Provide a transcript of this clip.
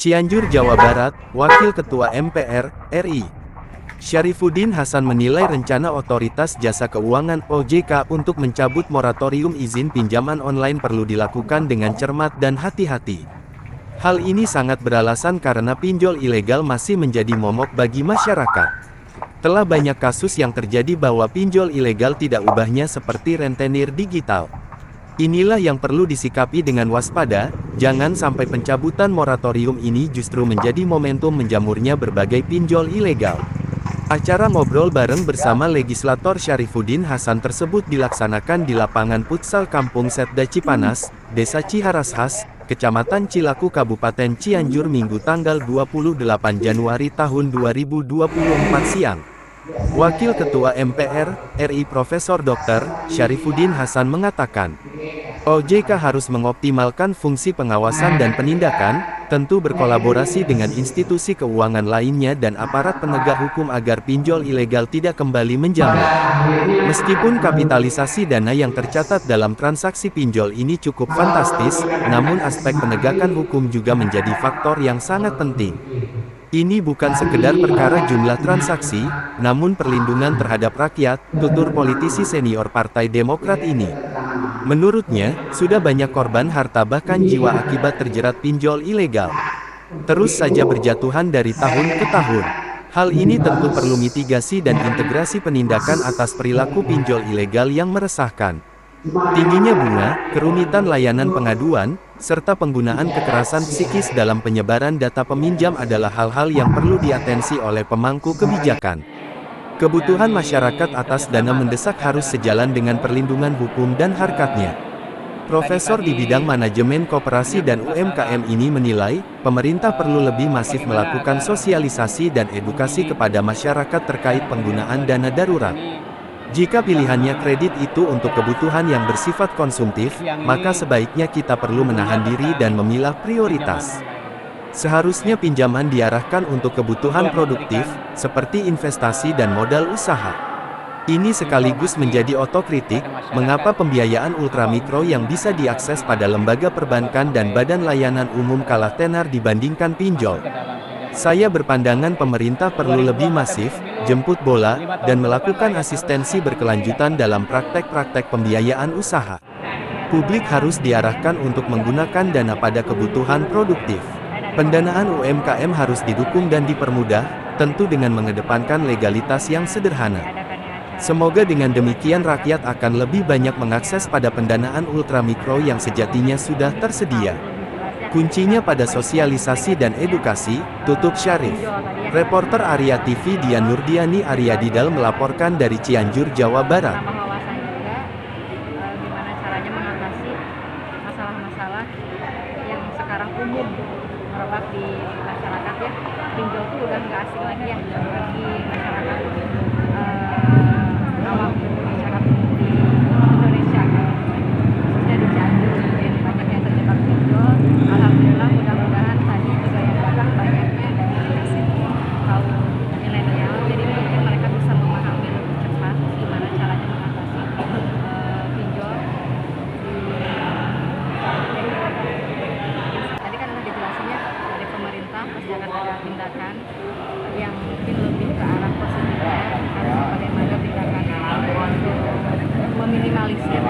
Cianjur, Jawa Barat, Wakil Ketua MPR, RI, Syarifuddin Hasan menilai rencana Otoritas Jasa Keuangan (OJK) untuk mencabut moratorium izin pinjaman online perlu dilakukan dengan cermat dan hati-hati. Hal ini sangat beralasan karena pinjol ilegal masih menjadi momok bagi masyarakat. Telah banyak kasus yang terjadi bahwa pinjol ilegal tidak ubahnya seperti rentenir digital. Inilah yang perlu disikapi dengan waspada, jangan sampai pencabutan moratorium ini justru menjadi momentum menjamurnya berbagai pinjol ilegal. Acara ngobrol bareng bersama legislator Syarifuddin Hasan tersebut dilaksanakan di lapangan futsal Kampung Setda Cipanas, Desa Ciharashas, Kecamatan Cilaku, Kabupaten Cianjur, Minggu tanggal 28 Januari tahun 2024 siang. Wakil Ketua MPR, RI Profesor Dr. Syarifuddin Hasan mengatakan, OJK harus mengoptimalkan fungsi pengawasan dan penindakan, tentu berkolaborasi dengan institusi keuangan lainnya dan aparat penegak hukum agar pinjol ilegal tidak kembali menjamur. Meskipun kapitalisasi dana yang tercatat dalam transaksi pinjol ini cukup fantastis, namun aspek penegakan hukum juga menjadi faktor yang sangat penting. Ini bukan sekedar perkara jumlah transaksi, namun perlindungan terhadap rakyat, tutur politisi senior Partai Demokrat ini. Menurutnya, sudah banyak korban harta bahkan jiwa akibat terjerat pinjol ilegal. Terus saja berjatuhan dari tahun ke tahun. Hal ini tentu perlu mitigasi dan integrasi penindakan atas perilaku pinjol ilegal yang meresahkan. Tingginya bunga, kerumitan layanan pengaduan, serta penggunaan kekerasan psikis dalam penyebaran data peminjam adalah hal-hal yang perlu diatensi oleh pemangku kebijakan. Kebutuhan masyarakat atas dana mendesak harus sejalan dengan perlindungan hukum dan harkatnya. Profesor di bidang manajemen koperasi dan UMKM ini menilai, pemerintah perlu lebih masif melakukan sosialisasi dan edukasi kepada masyarakat terkait penggunaan dana darurat. Jika pilihannya kredit itu untuk kebutuhan yang bersifat konsumtif, maka sebaiknya kita perlu menahan diri dan memilah prioritas. Seharusnya pinjaman diarahkan untuk kebutuhan produktif, seperti investasi dan modal usaha. Ini sekaligus menjadi otokritik, mengapa pembiayaan ultramikro yang bisa diakses pada lembaga perbankan dan badan layanan umum kalah tenar dibandingkan pinjol. Saya berpandangan pemerintah perlu lebih masif, jemput bola, dan melakukan asistensi berkelanjutan dalam praktek-praktek pembiayaan usaha. Publik harus diarahkan untuk menggunakan dana pada kebutuhan produktif. Pendanaan UMKM harus didukung dan dipermudah, tentu dengan mengedepankan legalitas yang sederhana. Semoga dengan demikian rakyat akan lebih banyak mengakses pada pendanaan ultramikro yang sejatinya sudah tersedia. Kuncinya pada sosialisasi dan edukasi, tutup Syarif. Reporter Arya TV Dian Nurdiani Arya Didal melaporkan dari Cianjur, Jawa Barat. Gimana caranya mengatasi masalah-masalah yang sekarang umum merebak di masyarakat ya. Pinjol itu udah nggak asing lagi ya bagi masyarakat awam, masyarakat di Indonesia, khususnya di Cianjur. Banyak yang terjebak pinjol. Alhamdulillah, mudah-mudahan tadi juga yang datang banyaknya dari generasi kaum milenial, jadi mungkin mereka bisa memahami lebih cepat gimana caranya mengatasi pinjol. Tadi kan udah dijelasinnya dari pemerintah pasti akan ada tindakan yang mungkin lebih ke arah positifnya, harus bagaimana tindakan untuk meminimalisir